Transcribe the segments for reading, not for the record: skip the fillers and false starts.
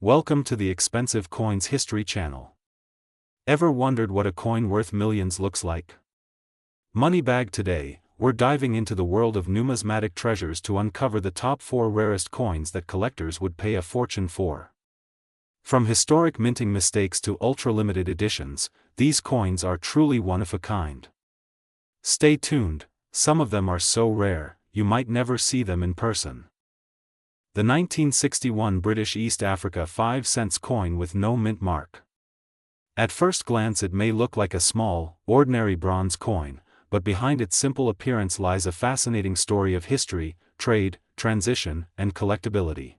Welcome to the Expensive Coins History channel. Ever wondered what a coin worth millions looks like? Moneybag today, we're diving into the world of numismatic treasures to uncover the top 4 rarest coins that collectors would pay a fortune for. From historic minting mistakes to ultra-limited editions, these coins are truly one of a kind. Stay tuned, some of them are so rare, you might never see them in person. The 1961 British East Africa 5-cent coin with no mint mark. At first glance it may look like a small, ordinary bronze coin, but behind its simple appearance lies a fascinating story of history, trade, transition, and collectability.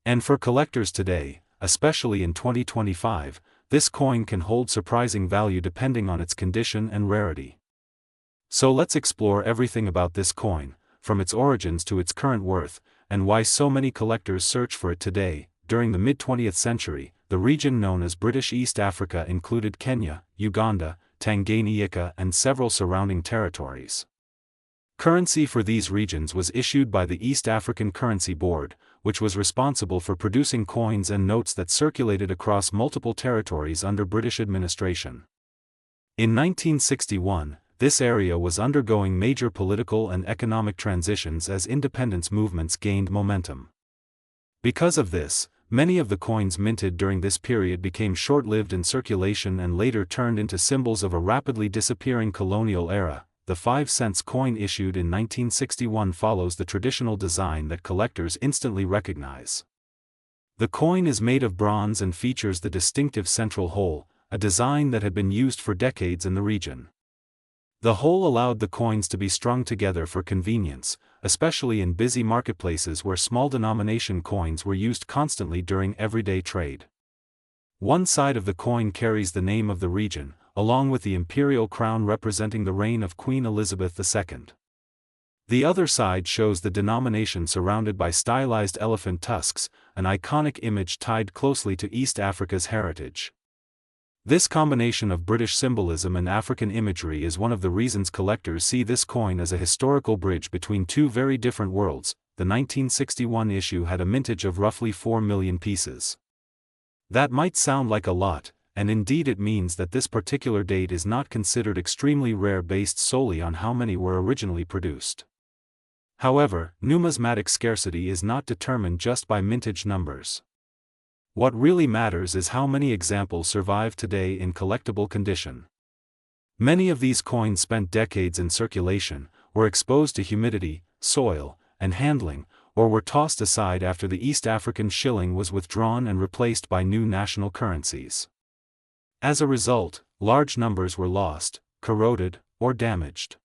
And for collectors today, especially in 2025, this coin can hold surprising value depending on its condition and rarity. So let's explore everything about this coin, from its origins to its current worth, and why so many collectors search for it today. During the mid-20th century, the region known as British East Africa included Kenya, Uganda, Tanganyika and several surrounding territories. Currency for these regions was issued by the East African Currency Board, which was responsible for producing coins and notes that circulated across multiple territories under British administration. In 1961, this area was undergoing major political and economic transitions as independence movements gained momentum. Because of this, many of the coins minted during this period became short-lived in circulation and later turned into symbols of a rapidly disappearing colonial era. The 5-cent coin issued in 1961 follows the traditional design that collectors instantly recognize. The coin is made of bronze and features the distinctive central hole, a design that had been used for decades in the region. The hole allowed the coins to be strung together for convenience, especially in busy marketplaces where small denomination coins were used constantly during everyday trade. One side of the coin carries the name of the region, along with the imperial crown representing the reign of Queen Elizabeth II. The other side shows the denomination surrounded by stylized elephant tusks, an iconic image tied closely to East Africa's heritage. This combination of British symbolism and African imagery is one of the reasons collectors see this coin as a historical bridge between two very different worlds. The 1961 issue had a mintage of roughly 4 million pieces. That might sound like a lot, and indeed it means that this particular date is not considered extremely rare based solely on how many were originally produced. However, numismatic scarcity is not determined just by mintage numbers. What really matters is how many examples survive today in collectible condition. Many of these coins spent decades in circulation, were exposed to humidity, soil, and handling, or were tossed aside after the East African shilling was withdrawn and replaced by new national currencies. As a result, large numbers were lost, corroded, or damaged.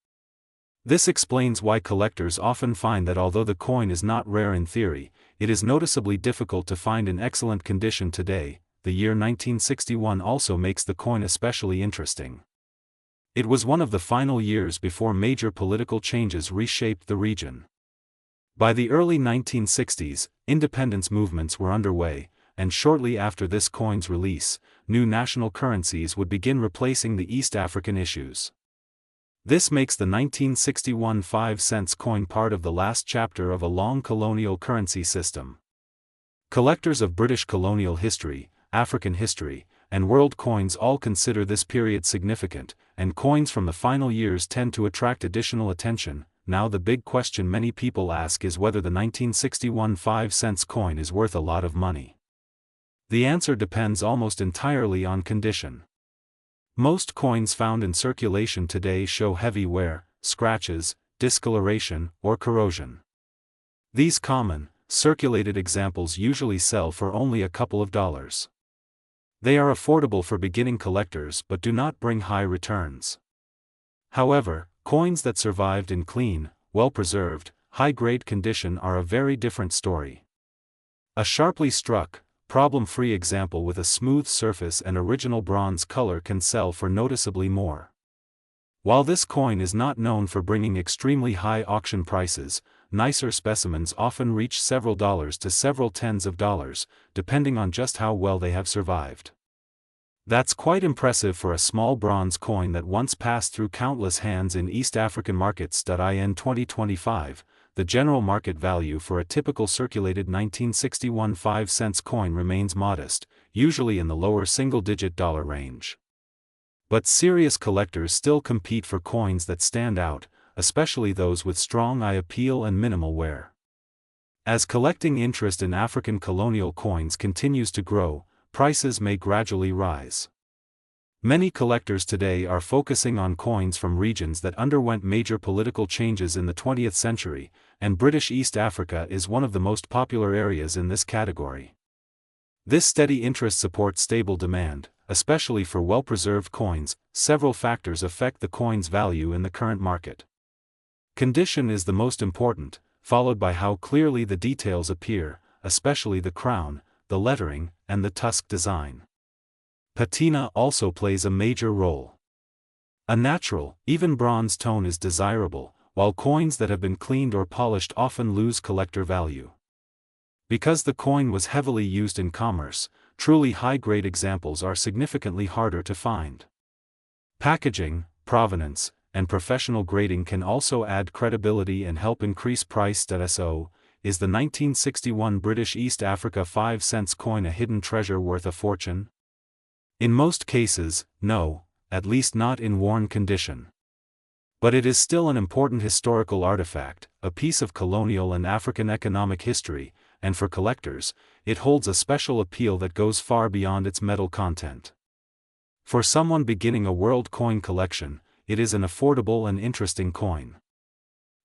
This explains why collectors often find that although the coin is not rare in theory, it is noticeably difficult to find in excellent condition today. The year 1961 also makes the coin especially interesting. It was one of the final years before major political changes reshaped the region. By the early 1960s, independence movements were underway, and shortly after this coin's release, new national currencies would begin replacing the East African issues. This makes the 1961 5-cent coin part of the last chapter of a long colonial currency system. Collectors of British colonial history, African history, and world coins all consider this period significant, and coins from the final years tend to attract additional attention. Now the big question many people ask is whether the 1961 5-cent coin is worth a lot of money. The answer depends almost entirely on condition. Most coins found in circulation today show heavy wear, scratches, discoloration, or corrosion. These common, circulated examples usually sell for only a couple of dollars. They are affordable for beginning collectors but do not bring high returns. However, coins that survived in clean, well-preserved, high-grade condition are a very different story. A sharply struck, problem-free example with a smooth surface and original bronze color can sell for noticeably more. While this coin is not known for bringing extremely high auction prices, nicer specimens often reach several dollars to several tens of dollars, depending on just how well they have survived. That's quite impressive for a small bronze coin that once passed through countless hands in East African markets. In 2025, the general market value for a typical circulated 1961 5-cent coin remains modest, usually in the lower single-digit dollar range. But serious collectors still compete for coins that stand out, especially those with strong eye appeal and minimal wear. As collecting interest in African colonial coins continues to grow, prices may gradually rise. Many collectors today are focusing on coins from regions that underwent major political changes in the 20th century, and British East Africa is one of the most popular areas in this category. This steady interest supports stable demand, especially for well-preserved coins. Several factors affect the coin's value in the current market. Condition is the most important, followed by how clearly the details appear, especially the crown, the lettering, and the tusk design. Patina also plays a major role. A natural, even bronze tone is desirable, while coins that have been cleaned or polished often lose collector value. Because the coin was heavily used in commerce, truly high-grade examples are significantly harder to find. Packaging, provenance, and professional grading can also add credibility and help increase price. So, is the 1961 British East Africa 5-cent coin a hidden treasure worth a fortune? In most cases, no, at least not in worn condition. But it is still an important historical artifact, a piece of colonial and African economic history, and for collectors, it holds a special appeal that goes far beyond its metal content. For someone beginning a world coin collection, it is an affordable and interesting coin.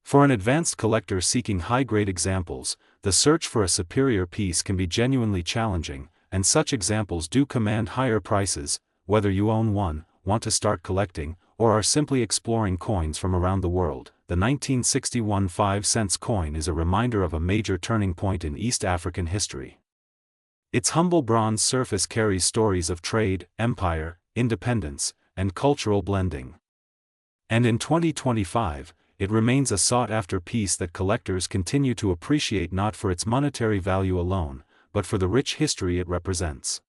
For an advanced collector seeking high-grade examples, the search for a superior piece can be genuinely challenging, and such examples do command higher prices. Whether you own one, want to start collecting, or are simply exploring coins from around the world, the 1961 5-cent coin is a reminder of a major turning point in East African history. Its humble bronze surface carries stories of trade, empire, independence, and cultural blending. And in 2025, it remains a sought-after piece that collectors continue to appreciate not for its monetary value alone, but for the rich history it represents.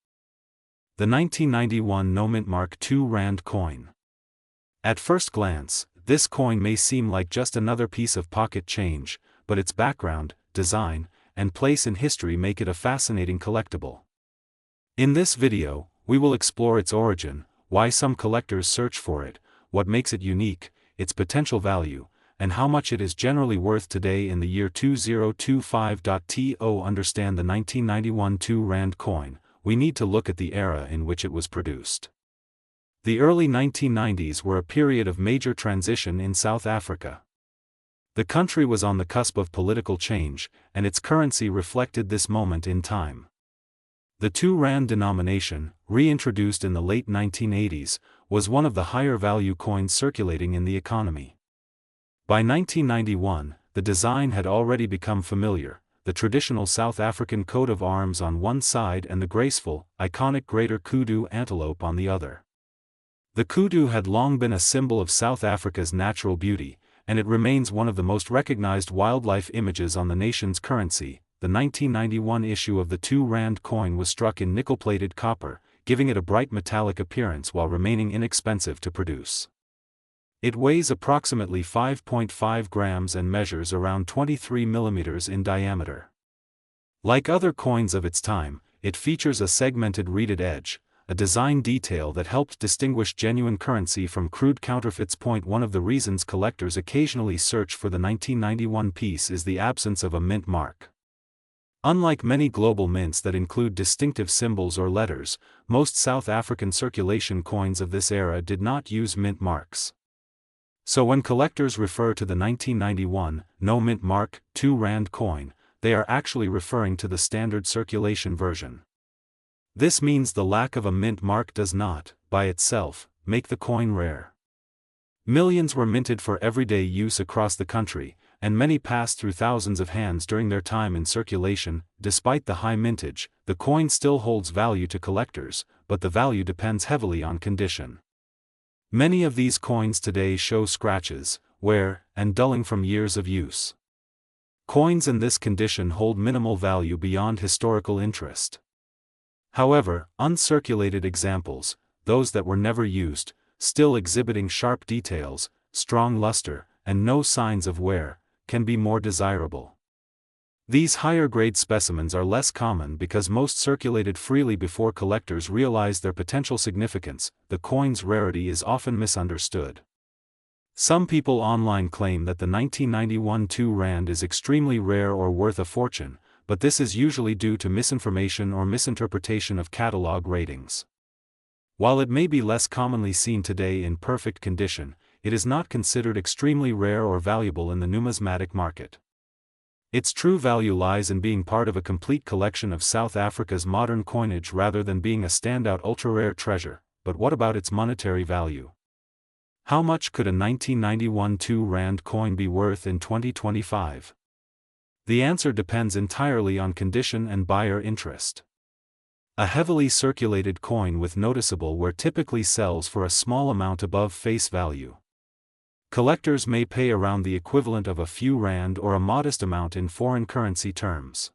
The 1991 No Mint Mark II Rand coin. At first glance, this coin may seem like just another piece of pocket change, but its background, design, and place in history make it a fascinating collectible. In this video, we will explore its origin, why some collectors search for it, what makes it unique, its potential value, and how much it is generally worth today in the year 2025. To understand the 1991 2 Rand coin, we need to look at the era in which it was produced. The early 1990s were a period of major transition in South Africa. The country was on the cusp of political change, and its currency reflected this moment in time. The 2 Rand denomination, reintroduced in the late 1980s, was one of the higher value coins circulating in the economy. By 1991, the design had already become familiar, the traditional South African coat of arms on one side and the graceful, iconic greater kudu antelope on the other. The kudu had long been a symbol of South Africa's natural beauty, and it remains one of the most recognized wildlife images on the nation's currency. The 1991 issue of the 2 Rand coin was struck in nickel-plated copper, giving it a bright metallic appearance while remaining inexpensive to produce. It weighs approximately 5.5 grams and measures around 23 millimeters in diameter. Like other coins of its time, it features a segmented reeded edge, a design detail that helps distinguish genuine currency from crude counterfeits. One of the reasons collectors occasionally search for the 1991 piece is the absence of a mint mark. Unlike many global mints that include distinctive symbols or letters, most South African circulation coins of this era did not use mint marks. So when collectors refer to the 1991 No Mint Mark II Rand coin, they are actually referring to the standard circulation version. This means the lack of a mint mark does not, by itself, make the coin rare. Millions were minted for everyday use across the country, and many passed through thousands of hands during their time in circulation. Despite the high mintage, the coin still holds value to collectors, but the value depends heavily on condition. Many of these coins today show scratches, wear, and dulling from years of use. Coins in this condition hold minimal value beyond historical interest. However, uncirculated examples, those that were never used, still exhibiting sharp details, strong luster, and no signs of wear, can be more desirable. These higher-grade specimens are less common because most circulated freely before collectors realize their potential significance. The coin's rarity is often misunderstood. Some people online claim that the 1991 2 Rand is extremely rare or worth a fortune, but this is usually due to misinformation or misinterpretation of catalog ratings. While it may be less commonly seen today in perfect condition, it is not considered extremely rare or valuable in the numismatic market. Its true value lies in being part of a complete collection of South Africa's modern coinage rather than being a standout ultra-rare treasure. But what about its monetary value? How much could a 1991 2 Rand coin be worth in 2025? The answer depends entirely on condition and buyer interest. A heavily circulated coin with noticeable wear typically sells for a small amount above face value. Collectors may pay around the equivalent of a few rand or a modest amount in foreign currency terms.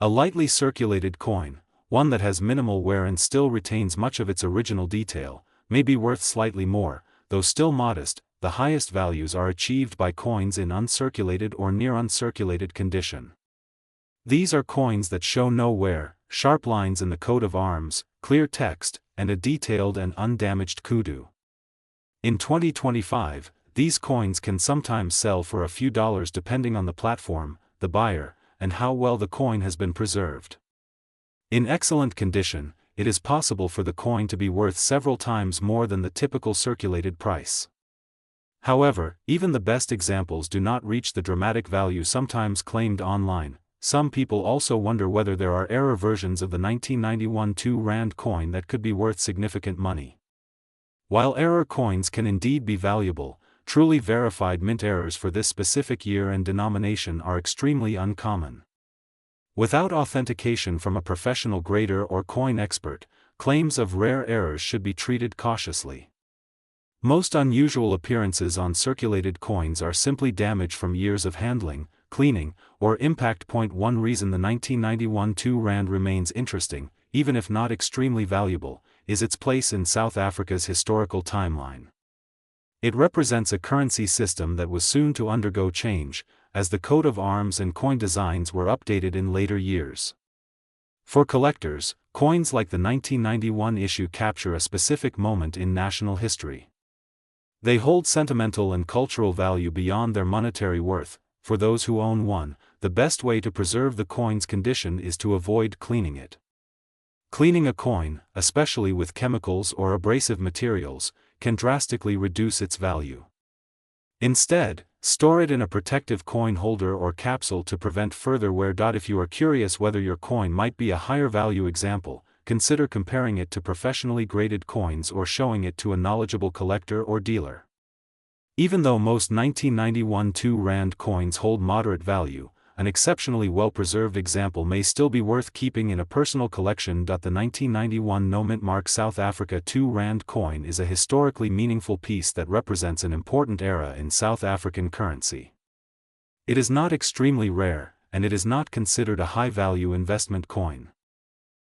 A lightly circulated coin, one that has minimal wear and still retains much of its original detail, may be worth slightly more, though still modest. The highest values are achieved by coins in uncirculated or near uncirculated condition. These are coins that show no wear, sharp lines in the coat of arms, clear text, and a detailed and undamaged kudu. In 2025, these coins can sometimes sell for a few dollars depending on the platform, the buyer, and how well the coin has been preserved. In excellent condition, it is possible for the coin to be worth several times more than the typical circulated price. However, even the best examples do not reach the dramatic value sometimes claimed online. Some people also wonder whether there are error versions of the 1991 2 Rand coin that could be worth significant money. While error coins can indeed be valuable, truly verified mint errors for this specific year and denomination are extremely uncommon. Without authentication from a professional grader or coin expert, claims of rare errors should be treated cautiously. Most unusual appearances on circulated coins are simply damage from years of handling, cleaning, or impact. One reason the 1991 2 Rand remains interesting, even if not extremely valuable, is its place in South Africa's historical timeline. It represents a currency system that was soon to undergo change, as the coat of arms and coin designs were updated in later years. For collectors, coins like the 1991 issue capture a specific moment in national history. They hold sentimental and cultural value beyond their monetary worth. For those who own one, the best way to preserve the coin's condition is to avoid cleaning it. Cleaning a coin, especially with chemicals or abrasive materials, can drastically reduce its value. Instead, store it in a protective coin holder or capsule to prevent further wear. If you are curious whether your coin might be a higher value example, consider comparing it to professionally graded coins or showing it to a knowledgeable collector or dealer. Even though most 1991 2 Rand coins hold moderate value, an exceptionally well-preserved example may still be worth keeping in a personal collection. The 1991 No Mint Mark South Africa 2 Rand coin is a historically meaningful piece that represents an important era in South African currency. It is not extremely rare, and it is not considered a high-value investment coin.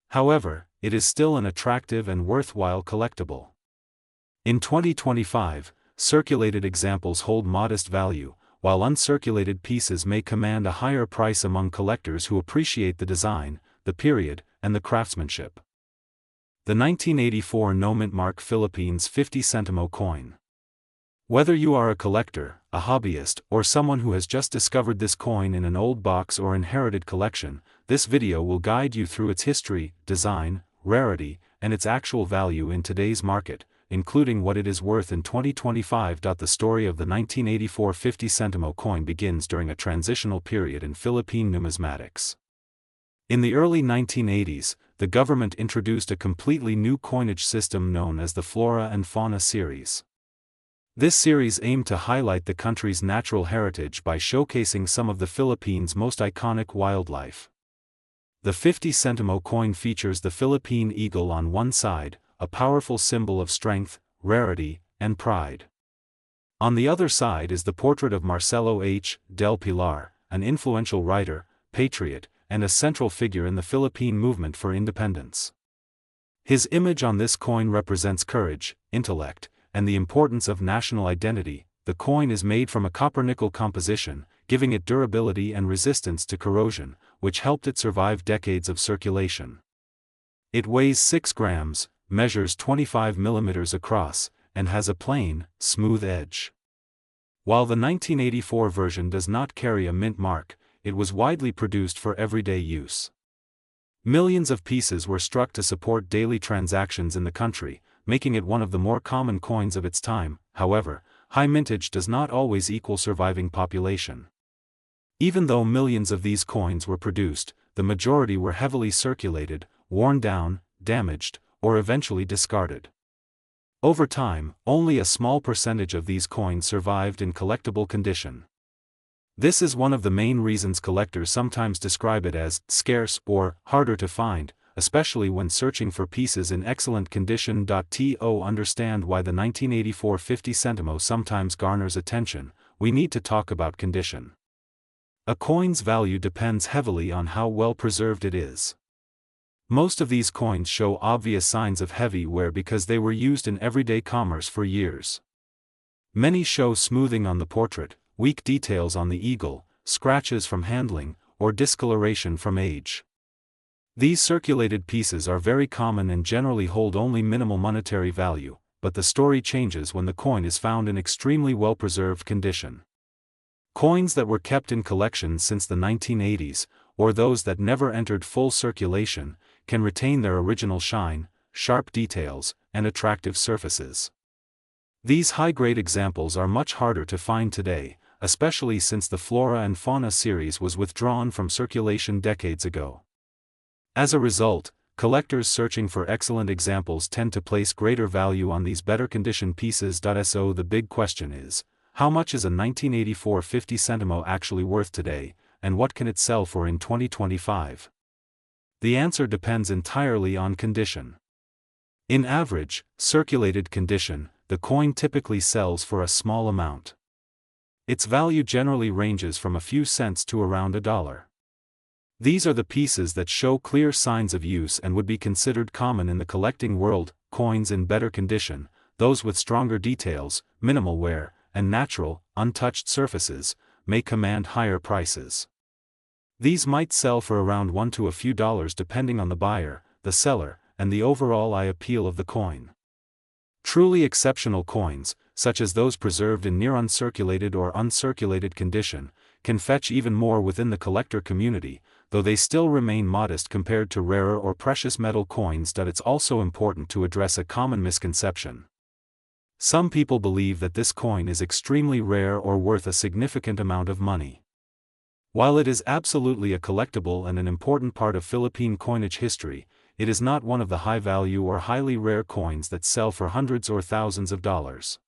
However, it is still an attractive and worthwhile collectible. In 2025, circulated examples hold modest value, while uncirculated pieces may command a higher price among collectors who appreciate the design, the period, and the craftsmanship. The 1984 No Mint Mark Philippines 50 centimo coin. Whether you are a collector, a hobbyist, or someone who has just discovered this coin in an old box or inherited collection, this video will guide you through its history, design, rarity, and its actual value in today's market, including what it is worth in 2025. The story of the 1984 50 centimo coin begins during a transitional period in Philippine numismatics. In the early 1980s, the government introduced a completely new coinage system known as the Flora and Fauna series. This series aimed to highlight the country's natural heritage by showcasing some of the Philippines' most iconic wildlife. The 50 centimo coin features the Philippine eagle on one side, a powerful symbol of strength, rarity, and pride. On the other side is the portrait of Marcelo H. del Pilar, an influential writer, patriot, and a central figure in the Philippine movement for independence. His image on this coin represents courage, intellect, and the importance of national identity. The coin is made from a copper-nickel composition, giving it durability and resistance to corrosion, which helped it survive decades of circulation. It weighs 6 grams, measures 25 millimeters across, and has a plain, smooth edge. While the 1984 version does not carry a mint mark, it was widely produced for everyday use. Millions of pieces were struck to support daily transactions in the country, making it one of the more common coins of its time. However, high mintage does not always equal surviving population. Even though millions of these coins were produced, the majority were heavily circulated, worn down, damaged, or eventually discarded. Over time, only a small percentage of these coins survived in collectible condition. This is one of the main reasons collectors sometimes describe it as scarce or harder to find, especially when searching for pieces in excellent condition. To understand why the 1984 50 centimo sometimes garners attention, we need to talk about condition. A coin's value depends heavily on how well preserved it is. Most of these coins show obvious signs of heavy wear because they were used in everyday commerce for years. Many show smoothing on the portrait, weak details on the eagle, scratches from handling, or discoloration from age. These circulated pieces are very common and generally hold only minimal monetary value, but the story changes when the coin is found in extremely well-preserved condition. Coins that were kept in collections since the 1980s, or those that never entered full circulation, can retain their original shine, sharp details, and attractive surfaces. These high-grade examples are much harder to find today, especially since the Flora and Fauna series was withdrawn from circulation decades ago. As a result, collectors searching for excellent examples tend to place greater value on these better-conditioned pieces. So the big question is, how much is a 1984 50 centimo actually worth today, and what can it sell for in 2025? The answer depends entirely on condition. In average, circulated condition, the coin typically sells for a small amount. Its value generally ranges from a few cents to around $1. These are the pieces that show clear signs of use and would be considered common in the collecting world. Coins in better condition, those with stronger details, minimal wear, and natural, untouched surfaces, may command higher prices. These might sell for around $1 to a few dollars depending on the buyer, the seller, and the overall eye appeal of the coin. Truly exceptional coins, such as those preserved in near uncirculated or uncirculated condition, can fetch even more within the collector community, though they still remain modest compared to rarer or precious metal coins. It's also important to address a common misconception. Some people believe that this coin is extremely rare or worth a significant amount of money. While it is absolutely a collectible and an important part of Philippine coinage history, it is not one of the high-value or highly rare coins that sell for hundreds or thousands of dollars.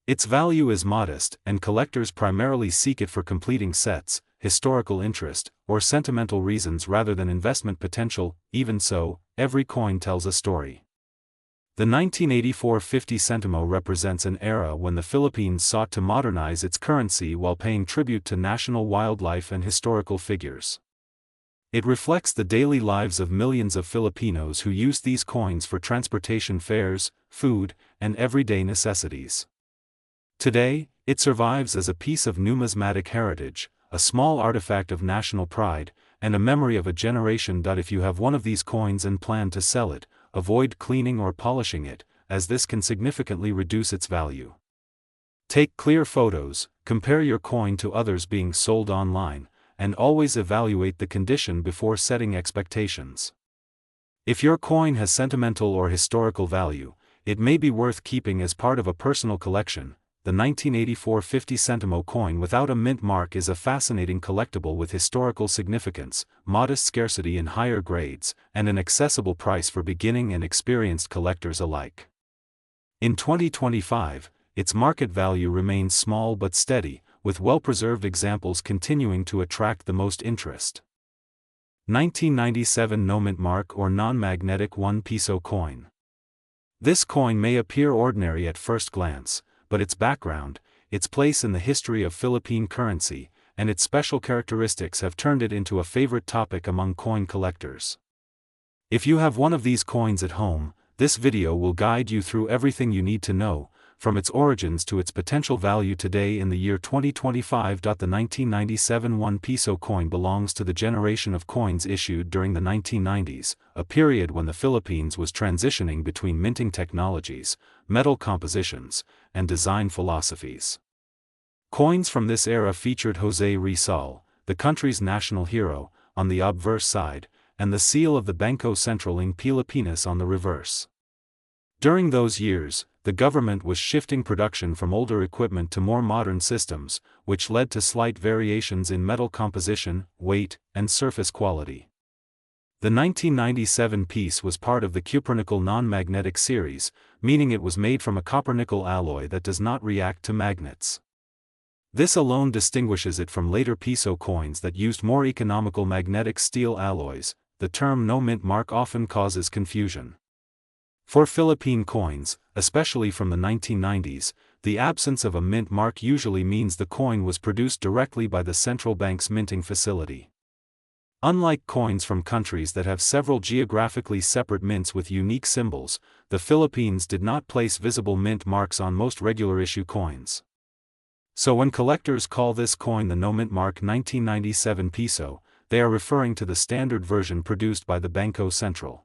Its value is modest, and collectors primarily seek it for completing sets, historical interest, or sentimental reasons rather than investment potential. Even so, every coin tells a story. The 1984 50 centimo represents an era when the Philippines sought to modernize its currency while paying tribute to national wildlife and historical figures. It reflects the daily lives of millions of Filipinos who use these coins for transportation fares, food, and everyday necessities. Today, it survives as a piece of numismatic heritage, a small artifact of national pride, and a memory of a generation. If you have one of these coins and plan to sell it, avoid cleaning or polishing it, as this can significantly reduce its value. Take clear photos, compare your coin to others being sold online, and always evaluate the condition before setting expectations. If your coin has sentimental or historical value, it may be worth keeping as part of a personal collection. The 1984 50 centimo coin without a mint mark is a fascinating collectible with historical significance, modest scarcity in higher grades, and an accessible price for beginning and experienced collectors alike. In 2025, its market value remains small but steady, with well-preserved examples continuing to attract the most interest. 1997 no mint mark or non-magnetic 1 peso coin. This coin may appear ordinary at first glance, but its background, its place in the history of Philippine currency, and its special characteristics have turned it into a favorite topic among coin collectors. If you have one of these coins at home, this video will guide you through everything you need to know, from its origins to its potential value today in the year 2025. The 1997 1 peso coin belongs to the generation of coins issued during the 1990s, a period when the Philippines was transitioning between minting technologies, metal compositions, and design philosophies. Coins from this era featured Jose Rizal, the country's national hero, on the obverse side, and the seal of the Bangko Sentral ng Pilipinas on the reverse. During those years, the government was shifting production from older equipment to more modern systems, which led to slight variations in metal composition, weight, and surface quality. The 1997 piece was part of the cupronickel non-magnetic series, meaning it was made from a copper-nickel alloy that does not react to magnets. This alone distinguishes it from later peso coins that used more economical magnetic steel alloys. The term no mint mark often causes confusion. For Philippine coins, especially from the 1990s, the absence of a mint mark usually means the coin was produced directly by the central bank's minting facility. Unlike coins from countries that have several geographically separate mints with unique symbols, the Philippines did not place visible mint marks on most regular issue coins. So when collectors call this coin the no mint mark 1997 peso, they are referring to the standard version produced by the Bangko Sentral.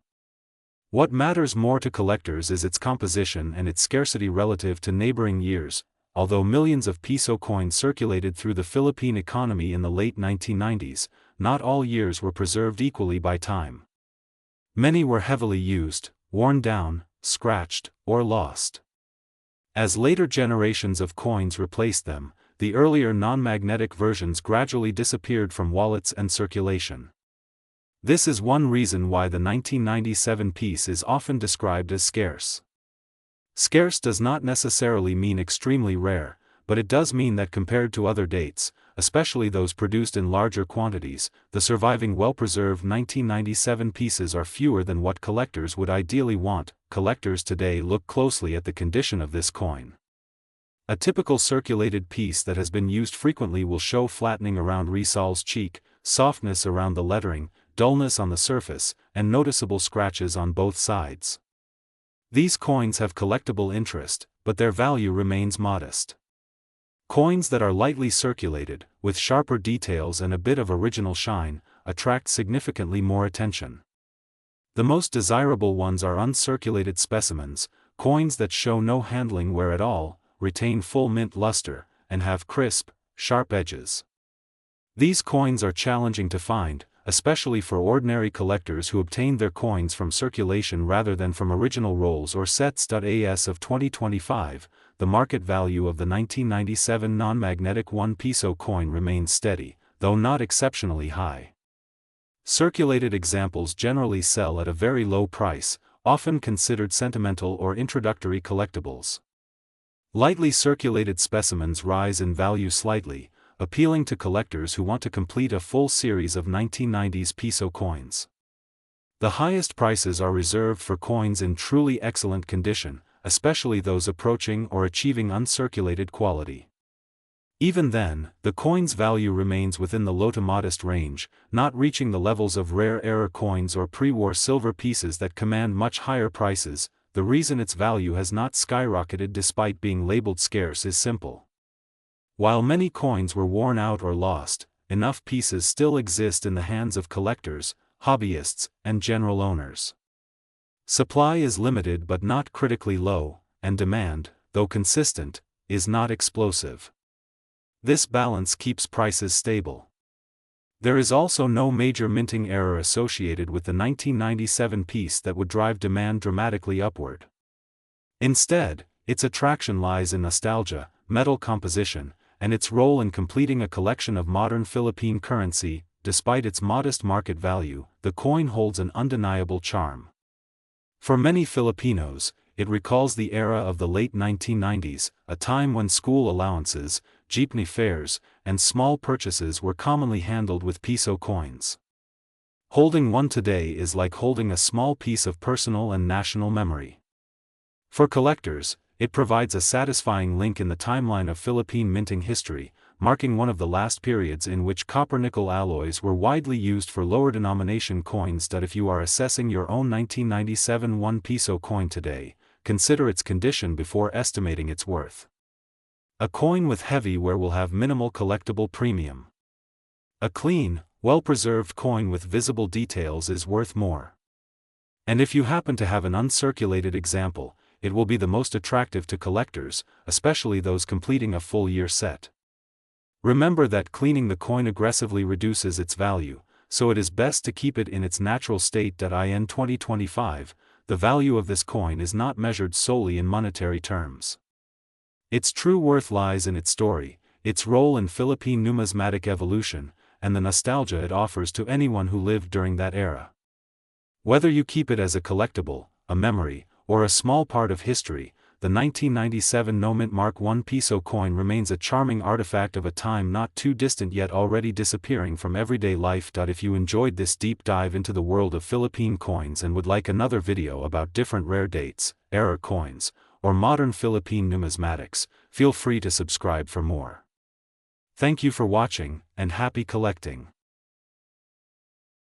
What matters more to collectors is its composition and its scarcity relative to neighboring years. Although millions of peso coins circulated through the Philippine economy in the late 1990s, not all years were preserved equally by time. Many were heavily used, worn down, scratched, or lost. As later generations of coins replaced them, the earlier non-magnetic versions gradually disappeared from wallets and circulation. This is one reason why the 1997 piece is often described as scarce. Scarce does not necessarily mean extremely rare, but it does mean that compared to other dates, especially those produced in larger quantities, the surviving well-preserved 1997 pieces are fewer than what collectors would ideally want. Collectors today look closely at the condition of this coin. A typical circulated piece that has been used frequently will show flattening around Rizal's cheek, softness around the lettering, dullness on the surface, and noticeable scratches on both sides. These coins have collectible interest, but their value remains modest. Coins that are lightly circulated, with sharper details and a bit of original shine, attract significantly more attention. The most desirable ones are uncirculated specimens, coins that show no handling wear at all, retain full mint luster, and have crisp, sharp edges. These coins are challenging to find, especially for ordinary collectors who obtain their coins from circulation rather than from original rolls or sets. As of 2025, the market value of the 1997 non-magnetic 1 peso coin remains steady, though not exceptionally high. Circulated examples generally sell at a very low price, often considered sentimental or introductory collectibles. Lightly circulated specimens rise in value slightly, appealing to collectors who want to complete a full series of 1990s peso coins. The highest prices are reserved for coins in truly excellent condition, especially those approaching or achieving uncirculated quality. Even then, the coin's value remains within the low to modest range, not reaching the levels of rare error coins or pre-war silver pieces that command much higher prices. The reason its value has not skyrocketed despite being labeled scarce is simple. While many coins were worn out or lost, enough pieces still exist in the hands of collectors, hobbyists, and general owners. Supply is limited but not critically low, and demand, though consistent, is not explosive. This balance keeps prices stable. There is also no major minting error associated with the 1997 piece that would drive demand dramatically upward. Instead, its attraction lies in nostalgia, metal composition, and its role in completing a collection of modern Philippine currency. Despite its modest market value, the coin holds an undeniable charm. For many Filipinos, it recalls the era of the late 1990s, a time when school allowances, jeepney fares, and small purchases were commonly handled with peso coins. Holding one today is like holding a small piece of personal and national memory. For collectors, it provides a satisfying link in the timeline of Philippine minting history, marking one of the last periods in which copper-nickel alloys were widely used for lower-denomination coins. If you are assessing your own 1997 1 peso coin today, consider its condition before estimating its worth. A coin with heavy wear will have minimal collectible premium. A clean, well-preserved coin with visible details is worth more. And if you happen to have an uncirculated example, it will be the most attractive to collectors, especially those completing a full year set. Remember that cleaning the coin aggressively reduces its value, so it is best to keep it in its natural state. In 2025, the value of this coin is not measured solely in monetary terms. Its true worth lies in its story, its role in Philippine numismatic evolution, and the nostalgia it offers to anyone who lived during that era. Whether you keep it as a collectible, a memory, or a small part of history, the 1997 No-Mint Mark I peso coin remains a charming artifact of a time not too distant yet already disappearing from everyday life. If you enjoyed this deep dive into the world of Philippine coins and would like another video about different rare dates, era coins, or modern Philippine numismatics, feel free to subscribe for more. Thank you for watching, and happy collecting.